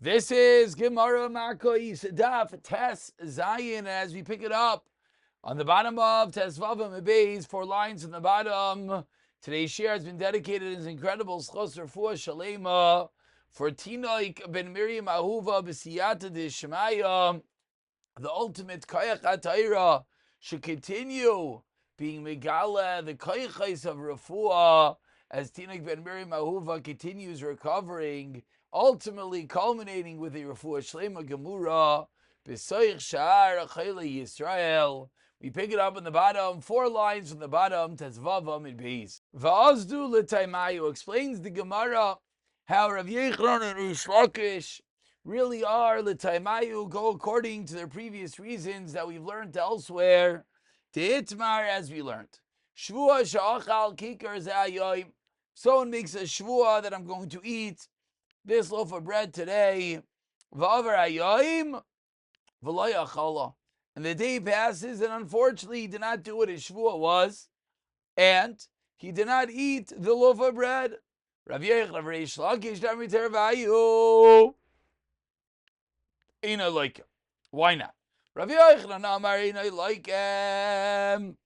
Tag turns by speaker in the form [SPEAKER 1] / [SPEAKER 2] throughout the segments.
[SPEAKER 1] This is Gemara Makkos Daf Tes Zayin. As we pick it up on the bottom of Tes Vavim Beis, 4 lines from the bottom. Today's share has been dedicated as incredible Schos Refuah Shalema for Tinok ben Miriam Ahuva b'siyata d'Shemaya. The ultimate Koyach HaTorah should continue being Megala, the Koyachais of Refuah, as Tinok ben Miriam Ahuva continues recovering, ultimately culminating with a Refuah Shlema Gemura, B'soich Sha'ar Achayla Yisrael. We pick it up in the bottom, 4 lines from the bottom, Tezvavam and Beis. Va'azdu l'taimayu explains the Gemara how Rav Yechon and Rish Lakish really are l'taimayu, go according to their previous reasons that we've learned elsewhere. Te'itmar, as we learned. Shvua sha'achal kikar za'ayoyim. Someone makes a shvua that I'm going to eat this loaf of bread today. Va'avar ayoyim v'lo yachala. And the day passes, and unfortunately, he did not do what his shvua was, and he did not eat the loaf of bread. Rav Yechon, Rish Lakish, Damiter Vayu. Ina like him. Why not? Rav Yechon, Amar Ina like him.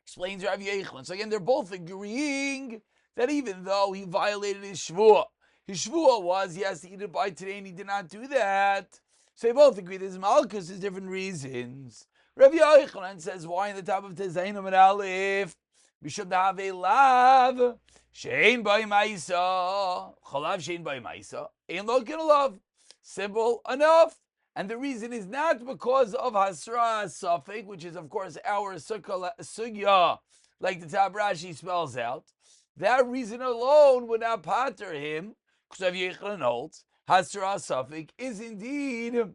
[SPEAKER 1] Explains Rav Yechon. So again, they're both agreeing that even though he violated his shvua was he has to eat it by today, and he did not do that. So they both agree there's Makkos, there's different reasons. Rav Yochanan says, why in the top of Tezainim and Aleph? We should have a lav. Shein by Maisa. Chalav shein by Maisa. Ain't looking love. Simple enough. And the reason is not because of Hasra Safek, which is of course our sugya, like the Tab Rashi spells out. That reason alone would not pater him, because Rav Yochanan holds Hasra Safek is indeed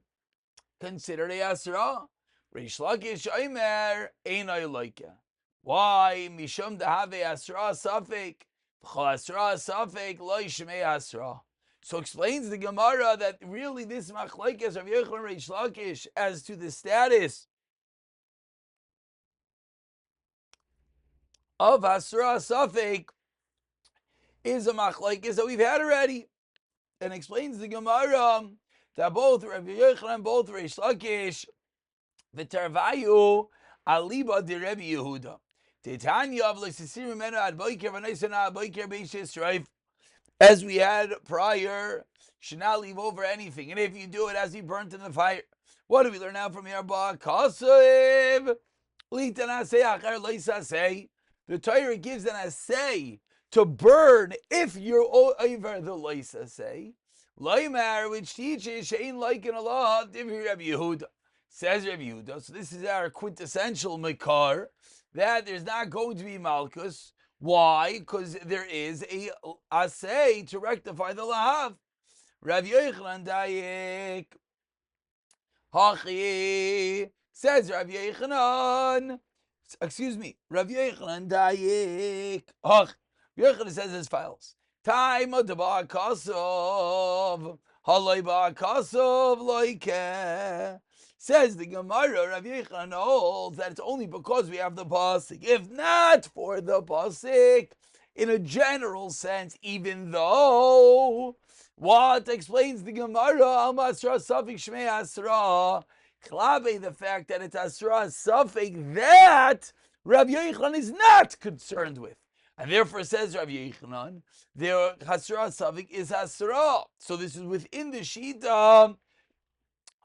[SPEAKER 1] considered a Hasra. Rish Lakish Omer Einay Loika. Why? Mishum Dahave Hasra Safek. Hasra Safek Lo Yishmei Hasra. So explains the Gemara that really this machlekes of Yochanan and Rish Lakish as to the status of Hasra Safek is a machlekes that we've had already. And explains the Gemara that both Rav Yochanan and both Rish Lakish v'tarvayu aliba de Rabbi Yehuda. Titanya of l'sisir menu ad boiker v'noisena ad boiker b'ishis reif. As we had prior, should not leave over anything, and if you do it, as he burnt in the fire. What do we learn now from here? Ba'akasev litanasei achar loisasei. The Torah gives an assay to burn if you're over the loisa say. Loimar, which teaches shein like in Allah, Divri Rabbi Yehuda. Says Rabbi Yehuda. So this is our quintessential makar, that there's not going to be Makkos. Why? Because there is a assay to rectify the lahav. Rav Yochanan Dayek. Hachi. Says Rav Yochanan. Excuse me. Rav Yochanan Dayek. Hachi. Yochanan says as follows: Time of the ba'akasov, halay ba'akasov loike. Says the Gemara, Rav Yochanan holds that it's only because we have the pasuk. If not for the pasuk, in a general sense, even though what explains the Gemara, al masra safik shmei asra, klabe, the fact that it's asra safik that Rav Yochanan is not concerned with. And therefore, says Rav Yochanan, their Hasra Savik is Hasra. So this is within the Shita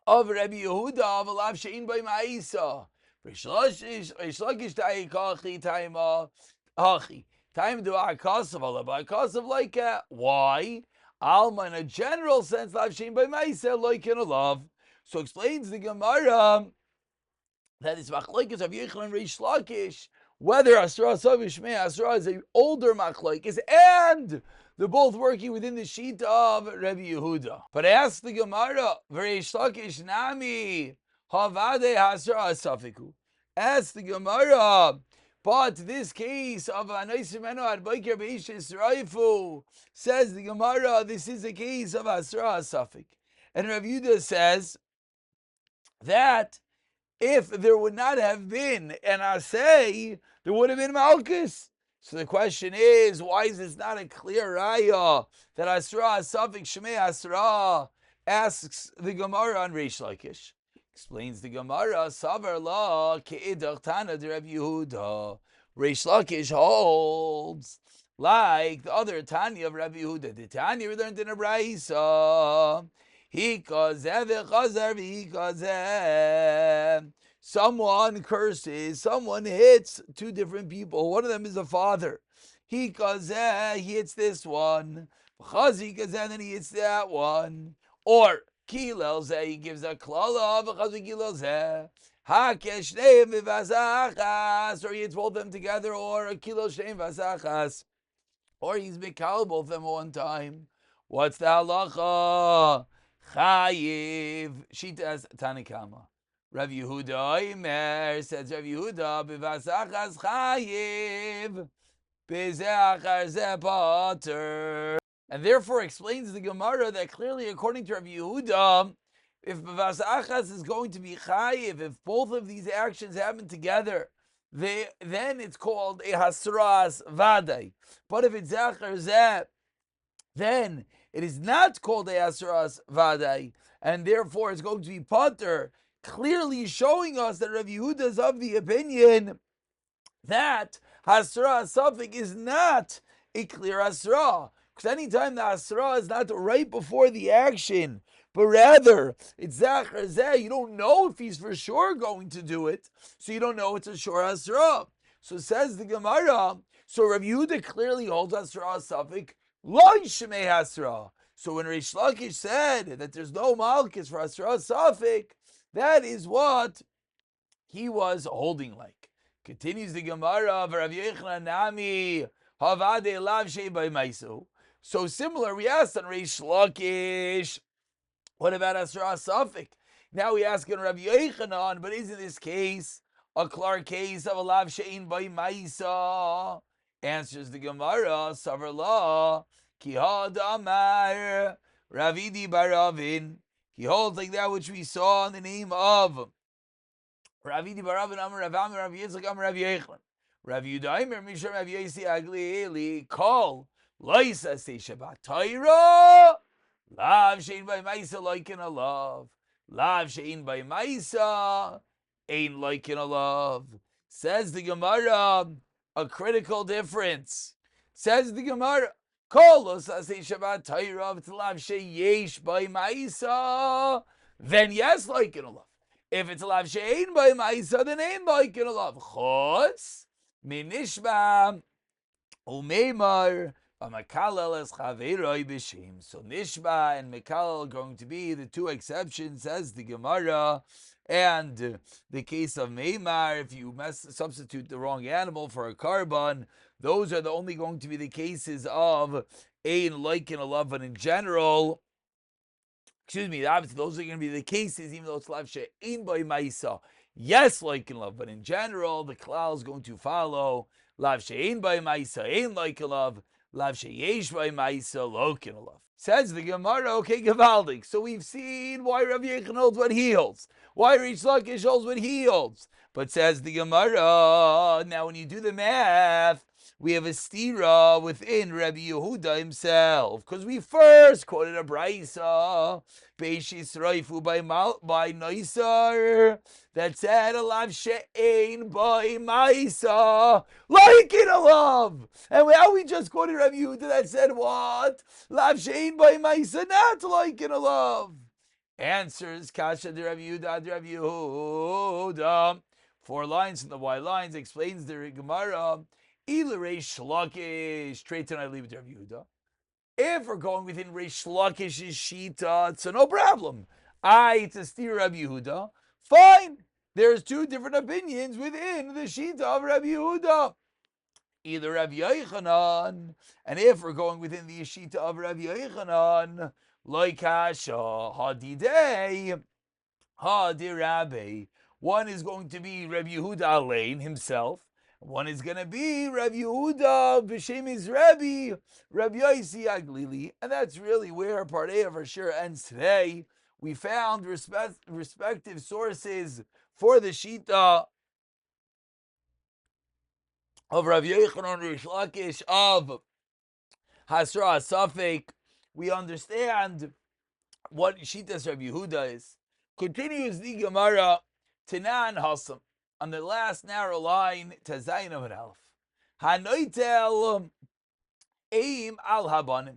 [SPEAKER 1] of Rabbi Yehuda of Alav Shein by Ma'isa. Rish Lakish Ta'ikachi Taima Hachi. Time to Akasav Allah Akasav like why? Alma in a general sense, Lav Shein by Ma'isa like in a love. So explains the Gemara that it's machlekes of Yochanan and Rish Lakish, whether Asra Savish Shmei Asra is an older machlekes, and they're both working within the sheet of Rabbi Yehuda. But ask the Gemara, Rish Lakish Nami Havade Hasra Safiku. Ask the Gemara, but this case of Anaisimeno Ad Boiker Beishis Raifu, says the Gemara, this is a case of Asra Safik. And Rabbi Yehuda says that if there would not have been an assay, there would have been Makkos. So the question is, why is this not a clear raya that Asra Safik Shmei Asra Asks the Gemara on Reish Lakish. Explains the Gemara, Savar la ke'idach tana de Rav Yehuda. Reish Lakish holds like the other Tanya of Rav Yehuda. The Tanya we learned in a Braisa. He kazeh v'chazar v'hikazeh. Someone curses, someone hits two different people. One of them is a father. He kazeh, he hits this one. Chazi kazeh, then he hits that one. Or kilel zeh, he gives a klala v'chazi kilel zeh. Hakesh shneim v'vazachas, or he hits both of them together, or a kilel shneim v'vazachas, or he's mikal both of them at one time. What's the halacha? Chayiv. Shita Tanakama. Rav Yehuda Imer says Rav Yehuda b'vasachas chayiv b'zeachar zeh pater. And therefore explains the Gemara that clearly according to Rav Yehuda, if b'vasachas is going to be chayiv, if both of these actions happen together, then it's called a hasras vadai. But if it's zachar zeh, then it is not called a hasras vadai, and therefore it's going to be pater, clearly showing us that Rav Yehuda is of the opinion that hasra safek is not a clear hasra. Because anytime the hasra is not right before the action, but rather it's zachar zeh, you don't know if he's for sure going to do it, so you don't know it's a sure hasra. So says the Gemara, so Rav Yehuda clearly holds hasra safek loy shemei hasra. So when Reish Lakish said that there's no malchus for hasra safek, that is what he was holding like. Continues the Gemara of Rav Yochanan Nami Havade Lav Shei By Maisu. So similar, we asked on Reish Lakish, what about Asra Safik? Now we ask on Rav Yochanan, but isn't this case a clear case of a Lav Shein By Maisa? Answers the Gemara, Savar La Ki Had Amar Ravidi Baravin. He holds like that which we saw in the name of Ravidi Baravin Amar Rav Amar Rav Yitzchak Amar Rav Yochanan. Rav Yudaimer Mishra Rav Yosi Agli Eli Kol Loisa Se Shabbat Torah Lav Shein By Maisa Like in a Love. Lav Shein By Maisa Ain't Like in a Love. Says the Gemara, a critical difference. Says the Gemara, Kol Loisa Se Shabbat Torah It's Lav Sheyesh By Maisa, then yes, like in a love. If it's Lav Shein By Maisa, then ain't like in a love. Chos Minishba Umeimar Makalel es Chaveroi B'Shem. So Nishba and Makalel are going to be the two exceptions, says the Gemara. And the case of Meimar, if you substitute the wrong animal for a carbon, those are the only going to be the cases of ein like in a love. But in general, obviously those are going to be the cases, even though it's lav she'ein by ma'isa, yes, like in love. But in general, the klal is going to follow lav she'ein by ma'isa, ein like in love, lav she'yesh by ma'isa, lo in love. Says the Gemara, okay, Gavaldik. So we've seen why Rav Yochanan holds what he holds, why Reish Lakish holds what he holds. But says the Gemara, now when you do the math, we have a stira within Rabbi Yehuda himself, because we first quoted a brisa, Beishis Raifu by Noisar, that said, Alav she'ein by Maisa, like in a love. And now we just quoted Rabbi Yehuda that said, what? Lav she'ein by Maisa, not like in a love. Answers, Kasha de Rabbi Yehuda. 4 lines in the Y lines, explains the Gemara, Reish Lakish, straight tonight, leave it to Rav Yehuda. If we're going within Reish Lakish's shita, so no problem. It's a steer Rav Yehuda. Fine. There's 2 different opinions within the shita of Rav Yehuda. Either Rav Yochanan, and if we're going within the shita of Rav Yochanan, like Hasha, Hadidei, Hadirabe. One is going to be Rav Yehuda Alein himself. One is going to be Rav Yehuda b'shem his Rabbi, Rabbi Yosi Aglili. And that's really where part A of our shir ends today. We found respective sources for the shita of Rav Yochanan Reish Lakish of Hasra Safek. We understand what Shitas Rav Yehuda is. Continues the Gemara, Tanan Hasam, on the last narrow line, Tazayin of an Aleph. Hanoitel aim al habanim.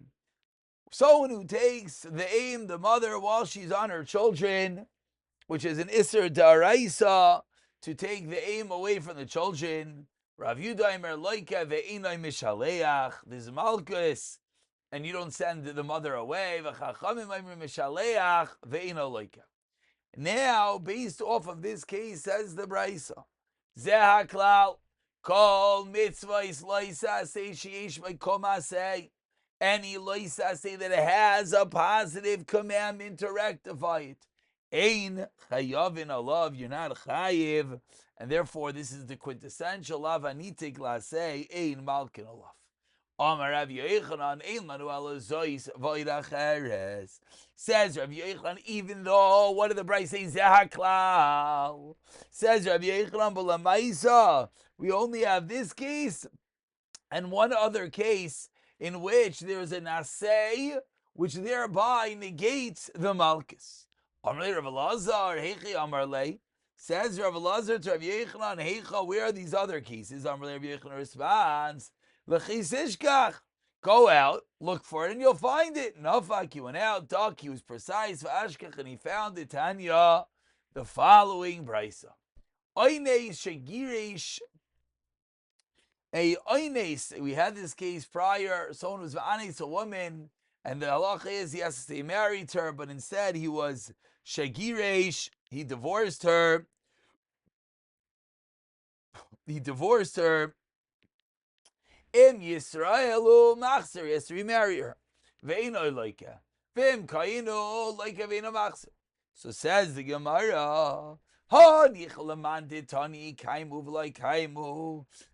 [SPEAKER 1] Someone who takes the aim, the mother, while she's on her children, which is an Isser Daraisa, to take the aim away from the children. Rav Yudaimer loika ve'inoi mishaleach. There's Makkos, and you don't send the mother away. Now, based off of this case, says the Braisa, Zeh haklal, kol mitzvahs loisa say sheyesh b'koma say, any loisa say that it has a positive commandment to rectify it. Ein chayavin alav, you're not chayiv, and therefore this is the quintessential lav anitik la say ein malkin alav. Amar Rav Yochanan ein lanu ala zois v'oida cheres. Says Rav Yochanan, even though what did the Braisa say? Zehaklal. Says Rav Yochanan, but lamaisa, we only have this case and one other case in which there is an asay, which thereby negates the malchus. Amar Rav Elazar, heichi amar lei. Says Rav Elazar to Rav Yochanan, heicha, where are these other cases? Amar Rav Yochanan responds, l'chisishkach. Go out, look for it, and you'll find it. Nafak, he went out, duck, he was precise, v'ashkach, and he found it, Tanya, the following Braisa. Oinei shegirish, a oines, we had this case prior, someone was v'anes, a woman, and the halacha is he has to stay married to her, but instead he was shegirish, he divorced her, Im Yisraelu Machzer, he has to remarry her. Ve'ino loika. V'im kayinu loika ve'ino Machzer. So says the Gemara,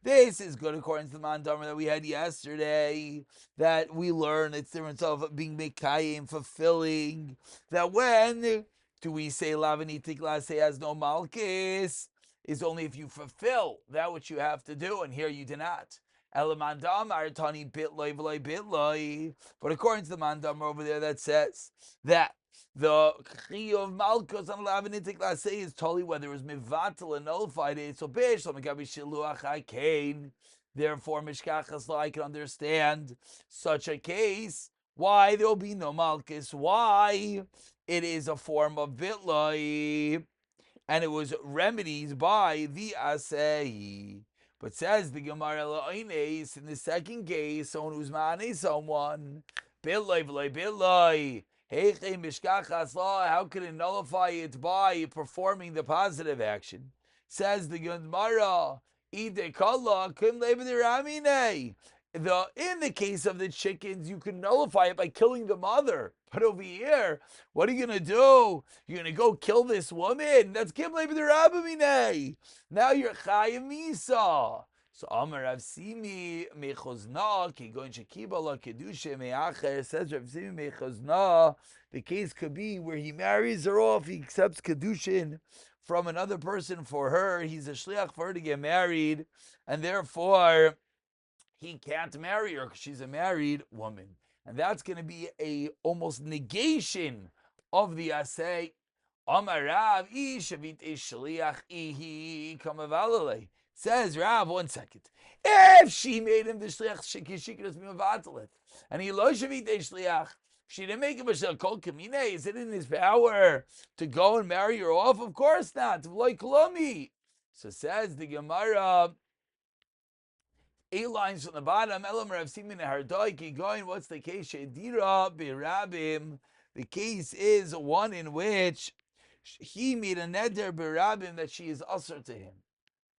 [SPEAKER 1] this is good according to the mandamar that we had yesterday, that we learn it's the difference of being mekayim, fulfilling, that when do we say lavanitik lase has no malchus, is only if you fulfill that which you have to do, and here you do not. But according to the mandam over there that says that the chi of malchus on lavanitik lase is totally whether it was mivatal and nullified it. So therefore mishkachas I can understand such a case. Why there will be no malchus? Why it is a form of bitloi, and it was remedied by the asay. But says the Gemara in the second case, someone who's ma'anei someone, bitloi. How can it nullify it by performing the positive action? Says the Gemara, in the case of the chickens, you can nullify it by killing the mother. But over here, what are you going to do? You're going to go kill this woman? That's Kim Leibin. Now you're Chayim Misa. So Amar Rav Simi mechozna ki goin shekiba la kedusha me'acher. Says Rav Simi mechozna, the case could be where he marries her off, he accepts kedushin from another person for her. He's a shliach for her to get married, and therefore he can't marry her because she's a married woman. And that's going to be a almost negation of the asay. Amar Rav ishavit shliach ihi kamavalale. Says Rav, 1 second. If she made him the shliach, she could just be mevatalet, and he lo shavit shliach, she didn't make him a shel kol kamine. Is it in his power to go and marry her off? Of course not. Like Lomi. So says the Gemara, 8 lines from the bottom. Elam Rav Simin Hardai ki going. What's the case? Shedira birabim. The case is one in which he made a neder birabim that she is usher to him,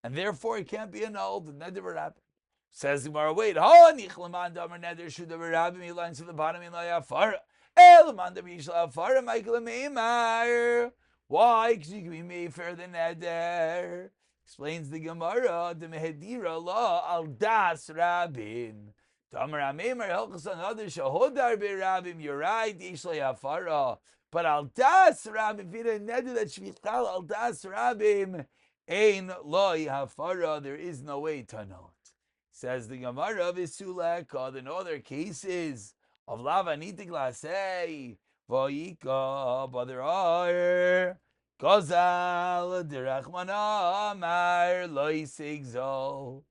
[SPEAKER 1] and therefore it can't be annulled. The neder birabim. Says the Gemara, wait, nichlaman damer neder shuda birabim. 8 lines from the bottom. In layafara. Elaman damer yishla afara. Michael meimar. Why? Because you can be made for the neder. Explains the Gemara, the Mehedira law al das rabim. Tamar Ameimar Helchas on other Shahodar be rabim. You're right, Ishlay Afara. But al das rabim, if you didn't know that Shvichal al das rabim, Ein loy hafara, there is no way to know it. Says the Gemara of Isuleka, in other cases of lavanitik lasei, Vayika Badar Gazal Dirachmana Mar Loisigzol.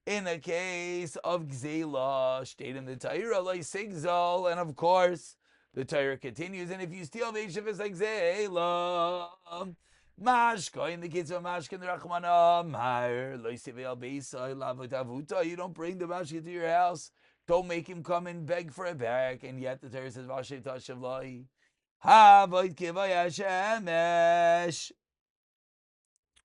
[SPEAKER 1] In a case of Gzela, state in the Torah, Loisigzol, and of course, the Torah continues, and if you steal the Yishuv, it's like Zela. Mashka, in the case of Mashka and the Rachmana, Mar, Loisivel Beisai, Lavutavuta, you don't bring the Mashka to your house. Don't make him come and beg for it back. And yet the Torah says, Vashev Tashav Lai. Havoid Kivaya Shemesh.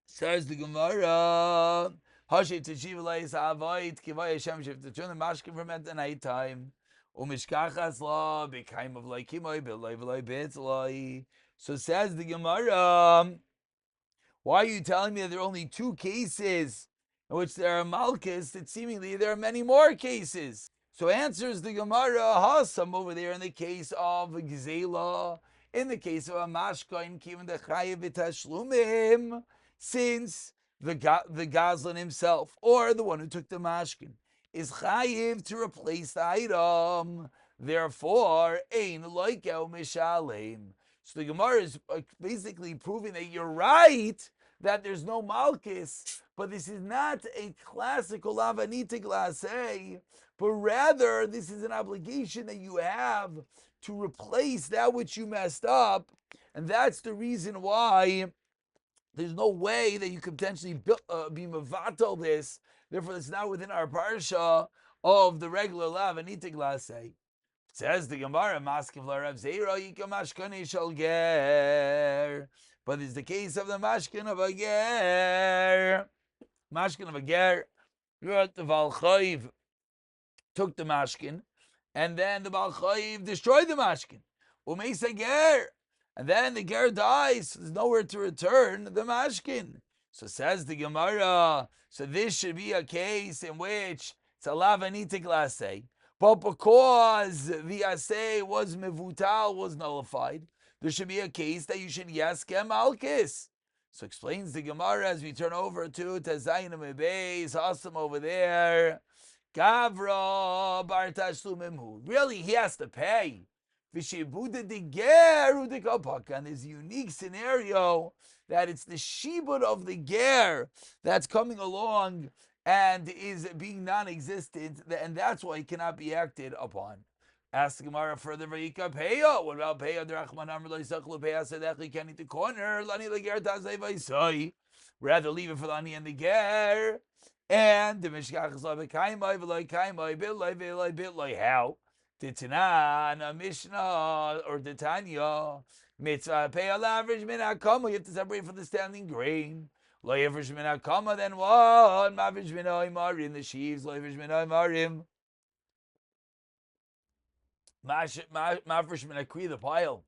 [SPEAKER 1] Says the Gemara. Hashev Tashiv Lai is Havoid Kivaya Shemesh. If the turn the Mashka from at the night time. Umishkachas La, Bekaim of Lai Kimoi, Bilai Vilai Betzlai. So says the Gemara. Why are you telling me that there are only two cases in which there are malchus, that seemingly there are many more cases? So answers the Gemara, Hasam over there in the case of Gzela, in the case of a Mashka, in Kivin the Chayiv V'Tashlumim, since the Gazlan himself, or the one who took the Mashkin, is Chayiv to replace the item, therefore, Ein Loikeu Mishalem. So the Gemara is basically proving that you're right, that there's no malchus, but this is not a classical avanita glase, but rather this is an obligation that you have to replace that which you messed up, and that's the reason why there's no way that you could potentially be mevatel this. Therefore, it's not within our parsha of the regular lavanita glase. Says the Gemara, Maskiv Rav Zera, Yika Mashkani shall ger. But it's the case of the Mashkin of a ger. Mashkin of a ger. The Valchayv took the Mashkin, and then the Valchayv destroyed the Mashkin. Umesa ger. And then the ger dies, so there's nowhere to return the Mashkin. So says the Gemara, so this should be a case in which it's a lavanitik laseh. But because the asay was mevutal, was nullified, there should be a case that you should yaskem malchus. So explains the Gemara as we turn over to Tazayim Beis Hasam over there. Gavra bar tashlumimhu. Really, he has to pay. Vishibuda de ger and there's a unique scenario that it's the shibud of the ger that's coming along and is being non-existent, and that's why it cannot be acted upon. Ask the Gemara further, Vayika Peya. What about Peya? The Rachman Amr Loisachlu Peya Sedechli can't eat the corner. Lani Leger Tazay Vaisai. Rather leave it for Lani and the Ger. And the Mishkach is like Kaimai, Velai Kaimai, Bitlai, Velai, Bitlai. How? The Tanan, Mishnah, or the Tanya. Mitzvah Peya Lavish Minakama. You have to separate from the standing grain. Lo yevrish min hakama, then what? Mavrish min ha'imari in the sheaves. Lo yevrish min ha'imari. Mavrish min hakri, the pile.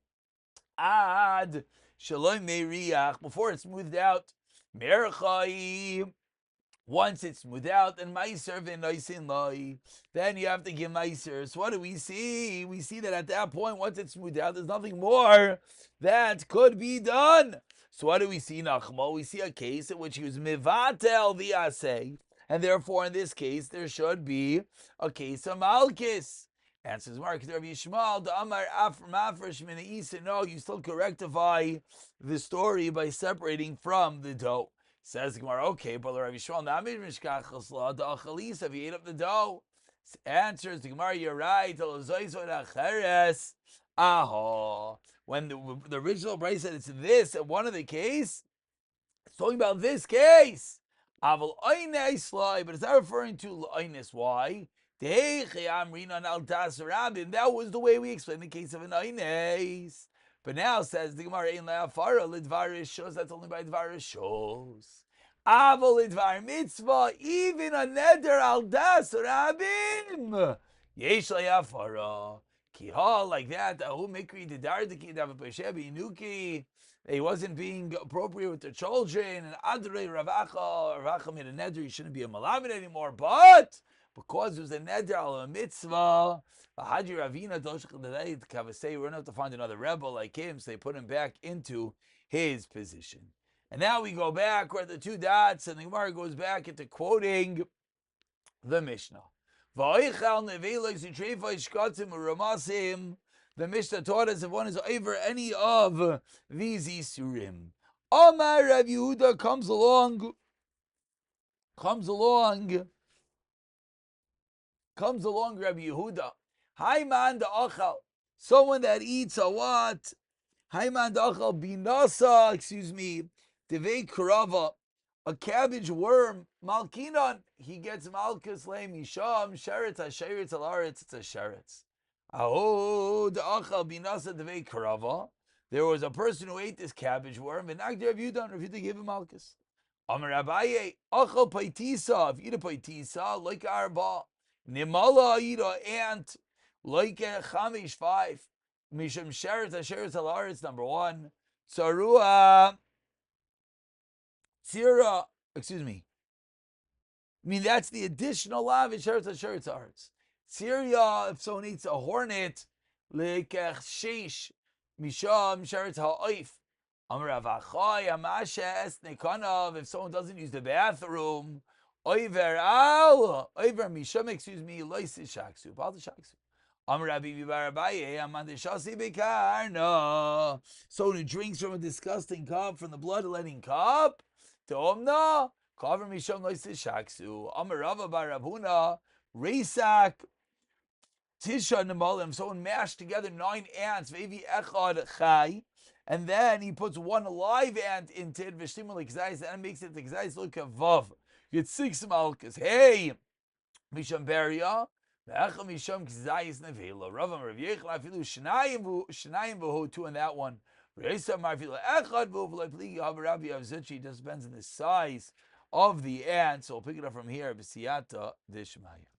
[SPEAKER 1] Ad shalom meiriach, before it's smoothed out. Merchai, once it's smoothed out, and meiser v'noisin loi. Then you have to give meiser. So what do we see? We see that at that point, once it's smoothed out, there's nothing more that could be done. So what do we see, Nachmo? We see a case in which he was mivatel the asay, and therefore in this case there should be a case of malchus. Answers Mark Rav Yishmael, the Amar Mafresh Min Isa. No, you still can rectify the story by separating from the dough. Says the Gemara, okay, but Rav Yishmael, Namid Mishkachas La the Achalis, have you ate up the dough? Answers the Gemara, you're right. Aha. When the original Bryce said it's this, one of the case, it's talking about this case. Aval oinei slai, but it's not referring to oines. Why? That was the way we explained the case of an oines. But now says the Gemara, ein le'afara lidvar shows, that's only by dvar shows. Aval lidvar mitzvah, even a neder al das rabim. Yesh le'afara. Kihal, like that, he wasn't being appropriate with the children, and Adrei Ravacha made a neder, he shouldn't be a malamed anymore, but because it was a neder al a mitzvah, Haji Ravina Kavasei, we're going to have to find another rebel like him, so they put him back into his position. And now we go back, we're at the two dots, and the Gemara goes back into quoting the Mishnah. The The Mishnah taught us if one is over any of these isurim. Amar Rav Yehuda comes along. Rabbi Yehuda. Hayman da'achal. Someone that eats a what? Hayman da'achal binasa, devei karava. A cabbage worm, malkinon. He gets malchus le misham, sheretz ha-sheretz al-aretz, it's a sheretz. Aho da'achal binasa devei karava. There was a person who ate this cabbage worm, and Rav Yehuda gave him malchus. Amar Abaye, achal paitisa. If you eat a paitisa, like arba. Nimala eat an ant, like a chamish 5. Misham sheretz ha-sheretz al-aretz, number 1. Tsarua. Tzira, that's the additional lavish sheretz ha-sheretz. Tzira, if someone eats a hornet, like a sheish, misham sheretz ha-oif. Amar Avachai, amashes nekanav, if someone doesn't use the bathroom, oiver misham, lois shaksu, pal shaksu. Amar Rabbi Barabaye, amandeshasi bekarna. Someone who drinks from a disgusting cup, from the blood-letting cup, Tomna, cover misham lois shaksu. Amar Rava bar Rabhuna, reisak, tisha nemalim. Someone mashed together 9 ants, vevi echad chai, and then he puts 1 live ant into it, v'shtimul k'zayis, and makes it the k'zayis look at vav. You get 6 malchus. Hey, misham beria, ve'echa misham k'zayis nevela. Ravam Rav Yechon afilu shnayim v'ho 2 on that one. Reisa marfilu echad v'ho v'lepligi haBarabi avzuchi. Just depends on the size of the ant. So we'll pick it up from here. B'siyata dishmaya.